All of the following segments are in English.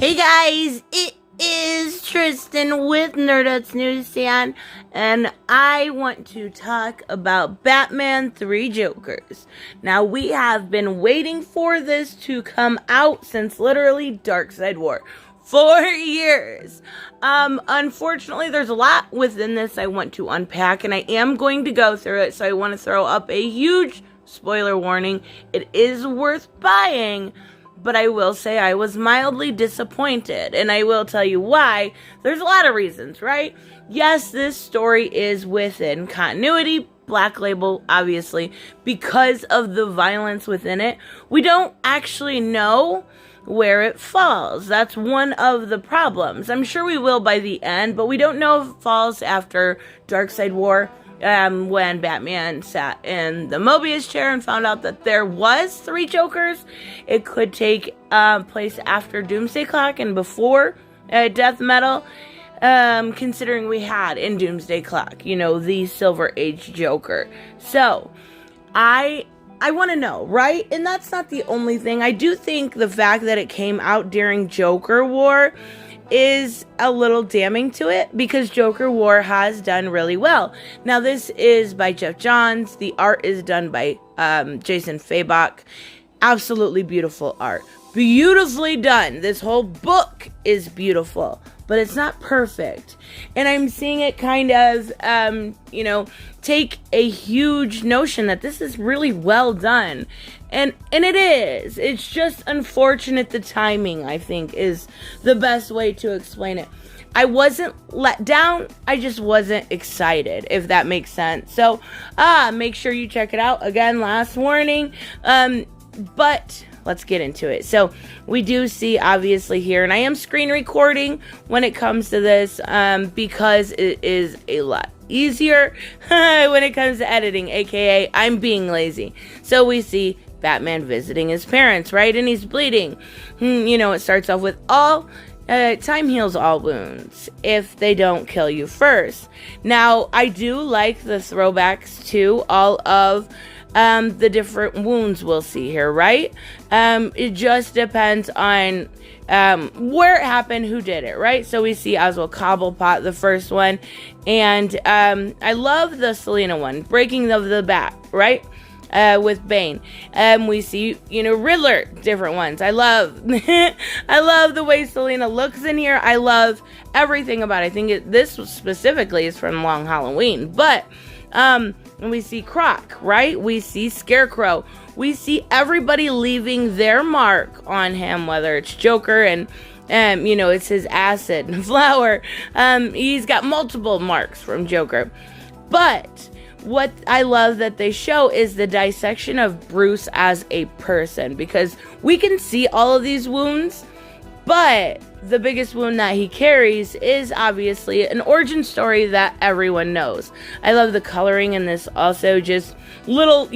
Hey guys, it is Tristan with Nerdette's NewsStand, and I want to talk about Batman 3 Jokers. Now, we have been waiting for this to come out since literally Darkseid War. 4 years. Unfortunately, there's a lot within this I want to unpack, and I am going to go through it, so I want to throw up a huge spoiler warning. It is worth buying, but I will say I was mildly disappointed, and I will tell you why. There's a lot of reasons, right? Yes, this story is within continuity, Black Label, obviously, because of the violence within it. We don't actually know where it falls. That's one of the problems. I'm sure we will by the end, but we don't know if it falls after Darkseid War. When Batman sat in the Mobius chair and found out that there was 3 Jokers. It could take place after Doomsday Clock and before Death Metal, considering we had in Doomsday Clock, the Silver Age Joker. So, I want to know, right? And that's not the only thing. I do think the fact that it came out during Joker War is a little damning to it, because Joker War has done really well. Now, this is by Geoff Johns. The art is done by Jason Fabok. Absolutely beautiful art. Beautifully done. This whole book is beautiful, but it's not perfect. And I'm seeing it kind of, take a huge notion that this is really well done. And it is. It's just unfortunate the timing, I think, is the best way to explain it. I wasn't let down. I just wasn't excited, if that makes sense. So, make sure you check it out. Again, last warning. But let's get into it. So we do see, obviously, here, and I am screen recording when it comes to this, because it is a lot easier when it comes to editing, aka I'm being lazy. So we see Batman visiting his parents, right? And he's bleeding. It starts off with time heals all wounds if they don't kill you first. Now, I do like the throwbacks to all of the different wounds we'll see here, right? It just depends on where it happened, who did it, right? So we see Oswald Cobblepot, the first one, and I love the Selina one, breaking of the bat, right? With Bane. We see, Riddler, different ones. I love I love the way Selina looks in here. I love everything about it. I think this specifically is from Long Halloween, but and we see Croc, right? We see Scarecrow. We see everybody leaving their mark on him, whether it's Joker and it's his acid and flower. He's got multiple marks from Joker. But what I love that they show is the dissection of Bruce as a person, because we can see all of these wounds, but the biggest wound that he carries is obviously an origin story that everyone knows. I love the coloring in this also, just little,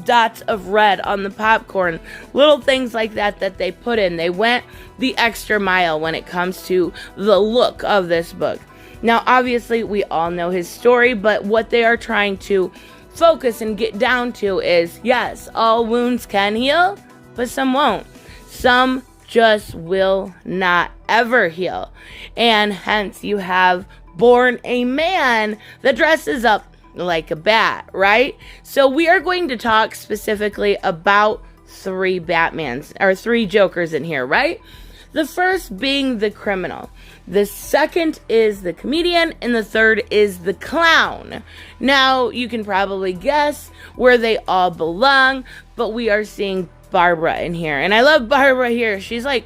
dots of red on the popcorn, little things like that they put in. They went the extra mile when it comes to the look of this book. Now, obviously, we all know his story, but what they are trying to focus and get down to is, yes, all wounds can heal, but some won't. Some just will not ever heal. And hence, you have born a man that dresses up like a bat, right? So we are going to talk specifically about 3 Batmans, or 3 Jokers in here, right? The first being the criminal. The second is the comedian, and the third is the clown. Now, you can probably guess where they all belong, but we are seeing Barbara in here. And I love Barbara here. She's like,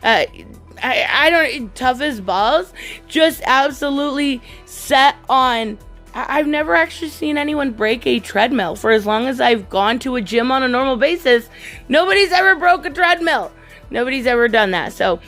I don't, tough as balls, just absolutely set on. I've never actually seen anyone break a treadmill. For as long as I've gone to a gym on a normal basis, nobody's ever broke a treadmill. Nobody's ever done that. So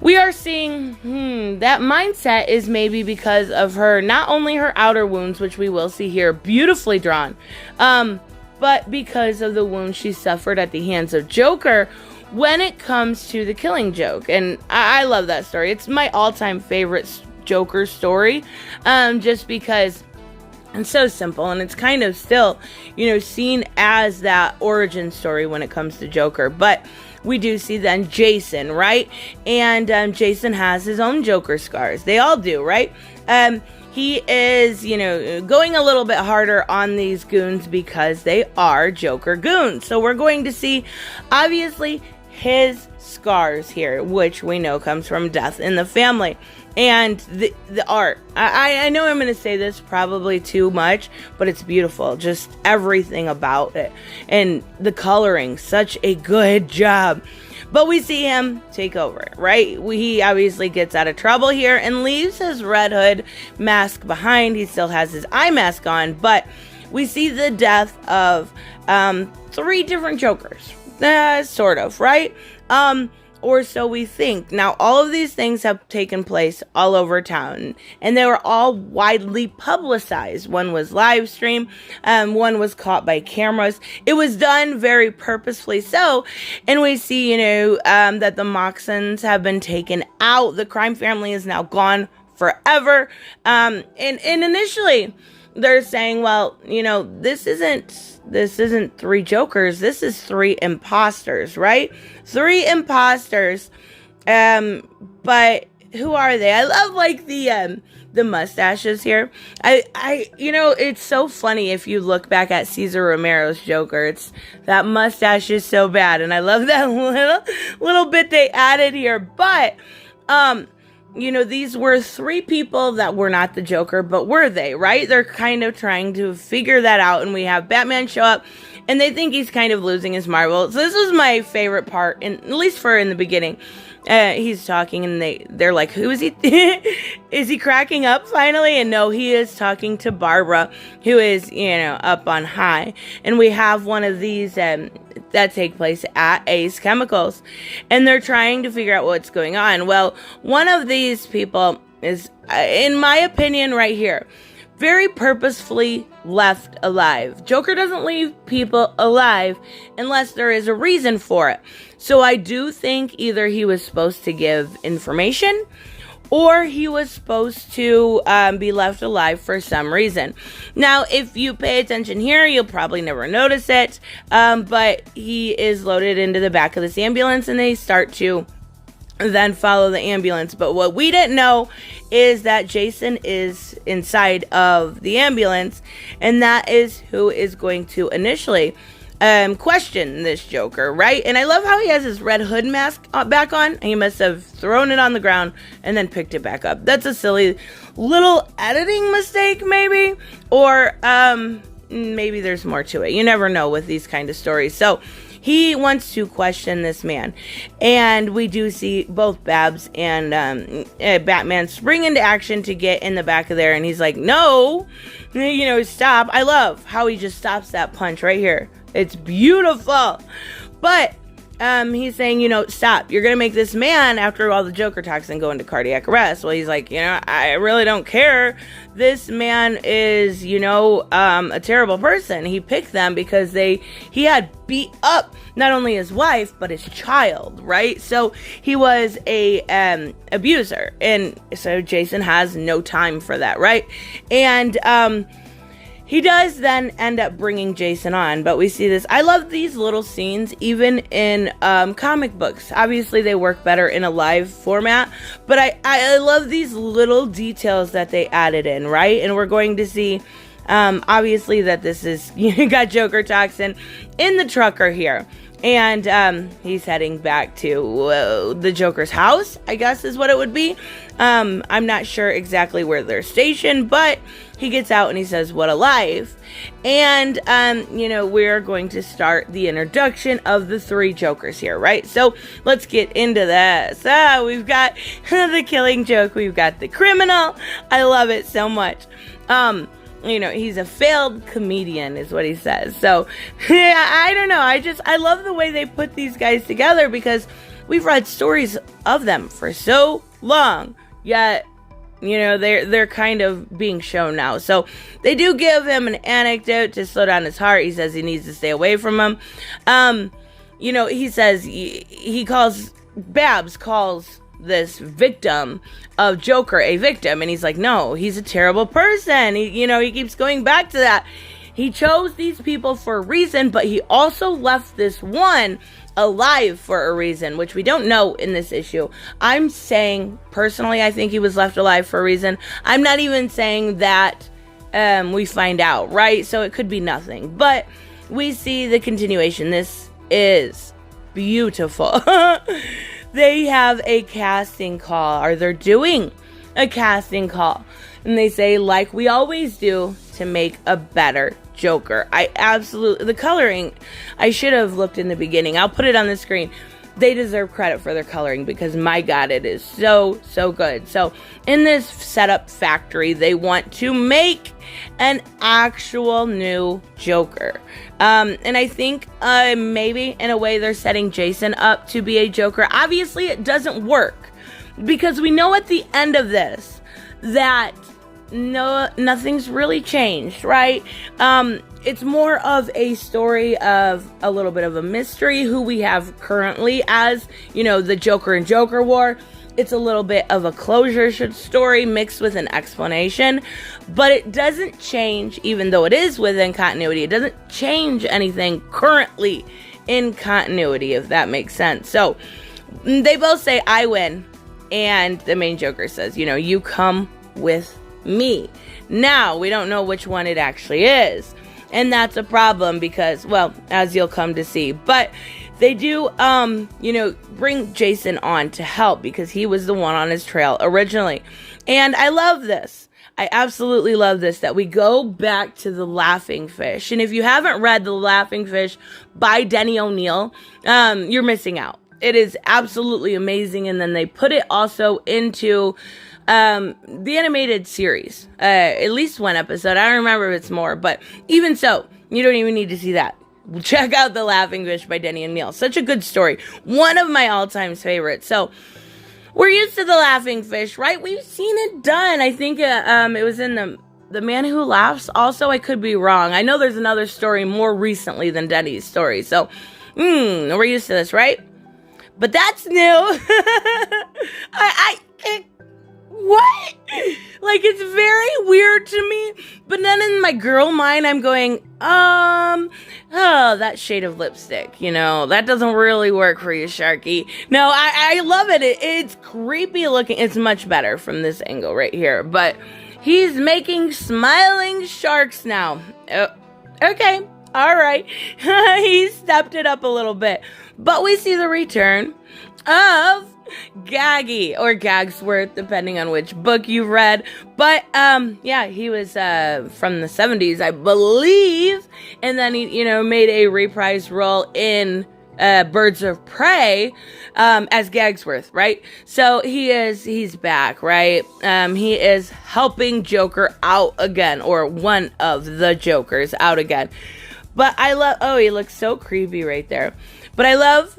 we are seeing that mindset is maybe because of her, not only her outer wounds, which we will see here, beautifully drawn, but because of the wounds she suffered at the hands of Joker when it comes to the Killing Joke. And I love that story. It's my all-time favorite Joker story, just because it's so simple, and it's kind of still, seen as that origin story when it comes to Joker. But we do see then Jason, right? And Jason has his own Joker scars. They all do, right? He is, going a little bit harder on these goons because they are Joker goons. So we're going to see, obviously, his scars here, which we know comes from death in the family. And the art. I know I'm going to say this probably too much, but it's beautiful. Just everything about it. And the coloring, such a good job. But we see him take over, right? He obviously gets out of trouble here and leaves his Red Hood mask behind. He still has his eye mask on, but we see the death of 3 different Jokers. Sort of, right? Or so we think. Now, all of these things have taken place all over town, and they were all widely publicized. One was live streamed, one was caught by cameras. It was done very purposefully so, and we see, that the Moxons have been taken out. The crime family is now gone forever. And initially, they're saying, well, this isn't 3 Jokers. This is 3 imposters, right? 3 imposters. But who are they? I love the mustaches here. It's so funny if you look back at Cesar Romero's Joker. That mustache is so bad, and I love that little bit they added here. But these were 3 people that were not the Joker, but were they, right? They're kind of trying to figure that out, and we have Batman show up, and they think he's kind of losing his marbles. So this was my favorite part, at least in the beginning. He's talking, and they're like, who is he? Is he cracking up finally? And no, he is talking to Barbara, who is, up on high. And we have one of these that take place at Ace Chemicals, and they're trying to figure out what's going on. Well, one of these people is, in my opinion, right here, very purposefully left alive. Joker doesn't leave people alive unless there is a reason for it. So I do think either he was supposed to give information, or he was supposed to be left alive for some reason. Now, if you pay attention here, you'll probably never notice it, but he is loaded into the back of this ambulance, and they start to then follow the ambulance. But what we didn't know is that Jason is inside of the ambulance, and that is who is going to initially question this Joker, right? And I love how he has his Red Hood mask back on. He must have thrown it on the ground and then picked it back up. That's a silly little editing mistake, maybe, or maybe there's more to it. You never know with these kind of stories. So he wants to question this man, and we do see both Babs and Batman spring into action to get in the back of there, and he's like, no, stop. I love how he just stops that punch right here. It's beautiful. But he's saying, stop. You're going to make this man, after all the Joker toxin, go into cardiac arrest. Well, he's like, I really don't care. This man is, a terrible person. He picked them because he had beat up not only his wife, but his child, right? So he was a abuser. And so Jason has no time for that, right? And he does then end up bringing Jason on, but we see this. I love these little scenes, even in comic books. Obviously, they work better in a live format, but I love these little details that they added in, right? And we're going to see, obviously, that this is, got Joker toxin in the trucker here. And he's heading back to the Joker's house, I guess is what it would be. I'm not sure exactly where they're stationed, but he gets out and he says, what a life. And, we're going to start the introduction of the 3 Jokers here, right? So let's get into this. We've got the Killing Joke. We've got the criminal. I love it so much. He's a failed comedian is what he says. So, yeah, I don't know. I love the way they put these guys together, because we've read stories of them for so long, yet, they're kind of being shown now. So they do give him an anecdote to slow down his heart. He says he needs to stay away from him. He says Babs calls this victim of Joker a victim, and he's like, no, he's a terrible person. He keeps going back to that. He chose these people for a reason, but he also left this one alive for a reason, which we don't know in this issue. I'm saying, personally, I think he was left alive for a reason. I'm not even saying that we find out, right? So it could be nothing. But we see the continuation. This is beautiful. They have a casting call, or they're doing a casting call. And they say, like we always do, to make a better Joker. The coloring, I should have looked in the beginning. I'll put it on the screen. They deserve credit for their coloring because, my God, it is so good. So in this setup factory, they want to make an actual new Joker. And I think maybe in a way they're setting Jason up to be a Joker. Obviously, it doesn't work because we know at the end of this that nothing's really changed, right? It's more of a story of a little bit of a mystery who we have currently as, the Joker and Joker War. It's a little bit of a closure story mixed with an explanation, but it doesn't change, even though it is within continuity, it doesn't change anything currently in continuity, if that makes sense. So they both say, I win, and the main Joker says, you come with me. Now, we don't know which one it actually is. And that's a problem because, well, as you'll come to see. But they do, bring Jason on to help because he was the one on his trail originally. And I love this. I absolutely love this, that we go back to The Laughing Fish. And if you haven't read The Laughing Fish by Denny O'Neil, you're missing out. It is absolutely amazing. And then they put it also into the animated series, at least one episode. I don't remember if it's more, but even so, you don't even need to see that. Check out The Laughing Fish by Denny O'Neil. Such a good story. One of my all-time favorites. So we're used to The Laughing Fish, right? We've seen it done. I think it was in the Man Who Laughs. Also, I could be wrong. I know there's another story more recently than Denny's story. So we're used to this, right? But that's new. What? Like, it's very weird to me. But then in my girl mind, I'm going, that shade of lipstick, that doesn't really work for you, Sharky. No, I love it. It's creepy looking. It's much better from this angle right here. But he's making smiling sharks now. Okay. All right. He stepped it up a little bit. But we see the return of Gaggy or Gagsworth, depending on which book you've read. But he was from the 70s, I believe, and then he made a reprise role in Birds of Prey as Gagsworth, right? So he's back, right? He is helping Joker out again, or one of the Jokers out again. But I love, he looks so creepy right there. But I love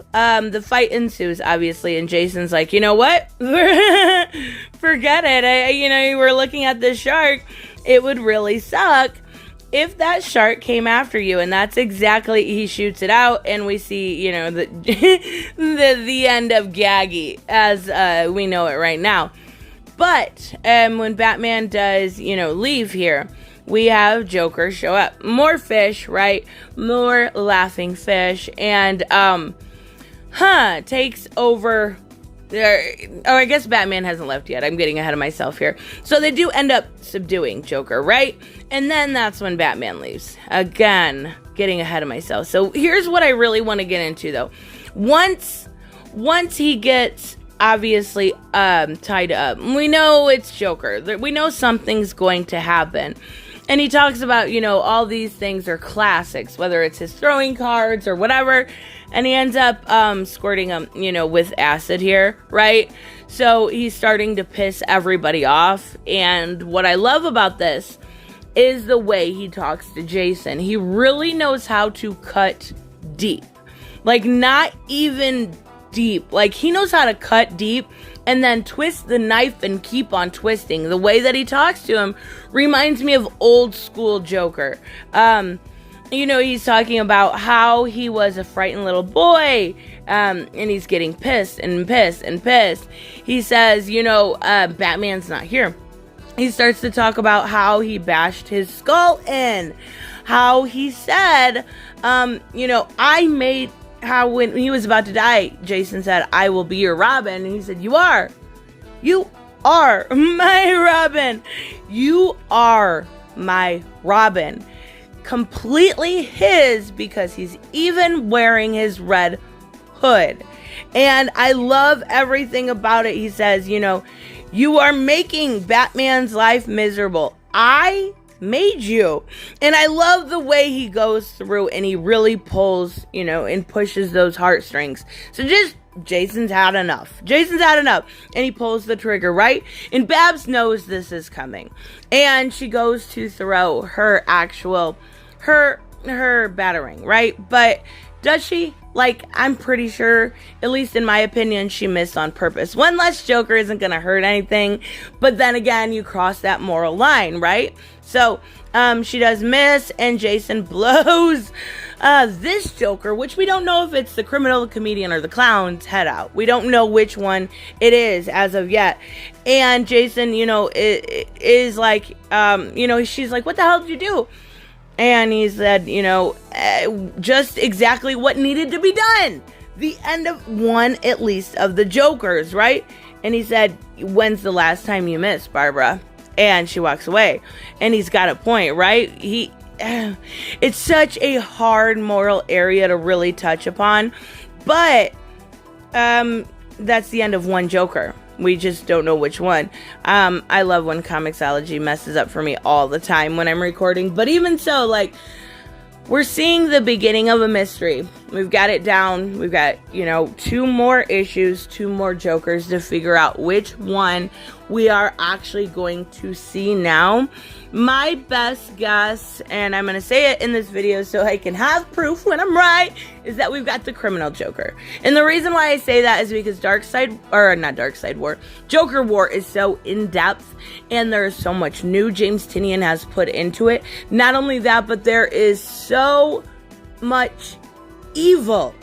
the fight ensues, obviously, and Jason's like, you know what? Forget it. You were looking at this shark. It would really suck if that shark came after you. And that's exactly, he shoots it out, and we see, the end of Gaggy as we know it right now. But when Batman does, leave here, we have Joker show up. More fish, right? More laughing fish. And, takes over. I guess Batman hasn't left yet. I'm getting ahead of myself here. So they do end up subduing Joker, right? And then that's when Batman leaves. Again, getting ahead of myself. So here's what I really want to get into, though. Once he gets obviously tied up, we know it's Joker. We know something's going to happen. And he talks about, all these things are classics, whether it's his throwing cards or whatever. And he ends up squirting them, with acid here, right? So he's starting to piss everybody off. And what I love about this is the way he talks to Jason. He really knows how to cut deep. Like, not even deep. Like, he knows how to cut deep and then twist the knife and keep on twisting. The way that he talks to him reminds me of old school Joker. He's talking about how he was a frightened little boy, and he's getting pissed and pissed and pissed. He says, Batman's not here. He starts to talk about how he bashed his skull in, how he said, I made how when he was about to die, Jason said, "I will be your Robin." And he said, "You are my Robin. You are my Robin." Completely his, because he's even wearing his red hood. And I love everything about it. He says, "You are making Batman's life miserable. I made you." And I love the way he goes through and he really pulls, and pushes those heartstrings. So Jason's had enough. And he pulls the trigger, right? And Babs knows this is coming. And she goes to throw her battering, right? But does she? I'm pretty sure, at least in my opinion, she missed on purpose. One less Joker isn't going to hurt anything. But then again, you cross that moral line, right? So, she does miss, and Jason blows this Joker, which we don't know if it's the criminal, the comedian, or the clown's head out. We don't know which one it is as of yet. And Jason, is like, she's like, "What the hell did you do?" And he said, just exactly what needed to be done. The end of one, at least, of the Jokers, right? And he said, "When's the last time you missed, Barbara?" And she walks away. And he's got a point, right? It's such a hard moral area to really touch upon. But that's the end of one Joker. We just don't know which one. I love when Comixology messes up for me all the time when I'm recording. But even so, we're seeing the beginning of a mystery. We've got it down. We've got, 2 more issues, 2 more Jokers to figure out which one we are actually going to see now. My best guess, and I'm going to say it in this video so I can have proof when I'm right, is that we've got the criminal Joker. And the reason why I say that is because Joker War is so in-depth, and there is so much new James Tynion has put into it. Not only that, but there is so much evil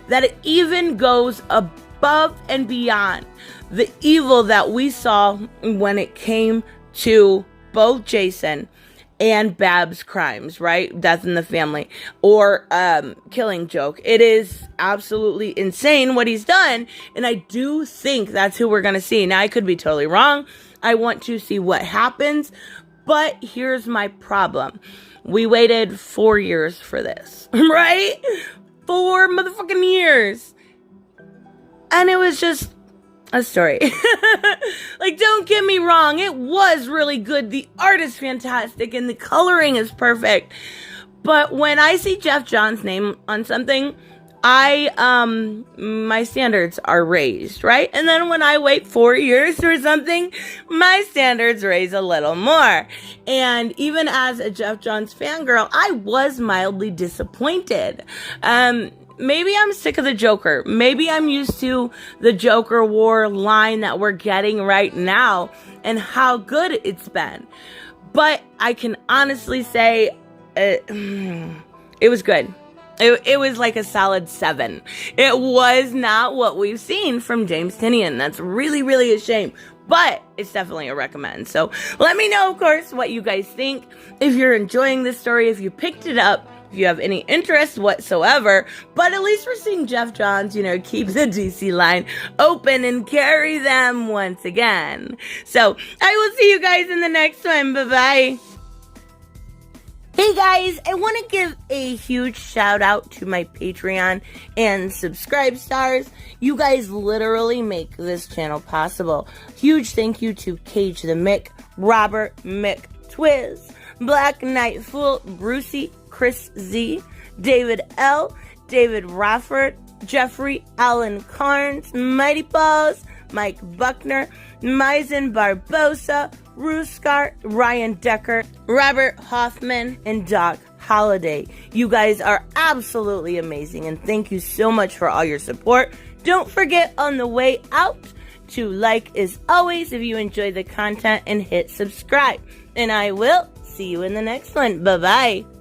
that it even goes above and beyond the evil that we saw when it came to both Jason and Babs' crimes, right? Death in the family or Killing Joke. It is absolutely insane what he's done, and I do think that's who we're going to see. Now, I could be totally wrong. I want to see what happens, but here's my problem. We waited 4 years for this, right? 4 motherfucking years. And it was just a story. Don't get me wrong, it was really good. The art is fantastic and the coloring is perfect. But when I see Geoff Johns' name on something, my standards are raised, right? And then when I wait 4 years for something, my standards raise a little more. And even as a Geoff Johns fangirl, I was mildly disappointed. Maybe I'm sick of the Joker. Maybe I'm used to the Joker War line that we're getting right now and how good it's been. But I can honestly say it was good. It was like a solid 7. It was not what we've seen from James Tynion. That's really, really a shame. But it's definitely a recommend. So let me know, of course, what you guys think. If you're enjoying this story, if you picked it up, if you have any interest whatsoever. But at least we're seeing Geoff Johns, keep the DC line open and carry them once again. So I will see you guys in the next one. Bye-bye. Hey guys, I want to give a huge shout out to my Patreon and subscribe stars. You guys literally make this channel possible. Huge thank you to Cage the Mick, Robert Mick Twiz, Black Knight Fool, Brucey, Chris Z, David L, David Rafford, Jeffrey Allen Carnes, Mighty Balls, Mike Buckner, Maizen Barbosa, Ruskart, Ryan Decker, Robert Hoffman, and Doc Holliday. You guys are absolutely amazing, and thank you so much for all your support. Don't forget on the way out to like as always if you enjoy the content and hit subscribe. And I will see you in the next one. Bye-bye.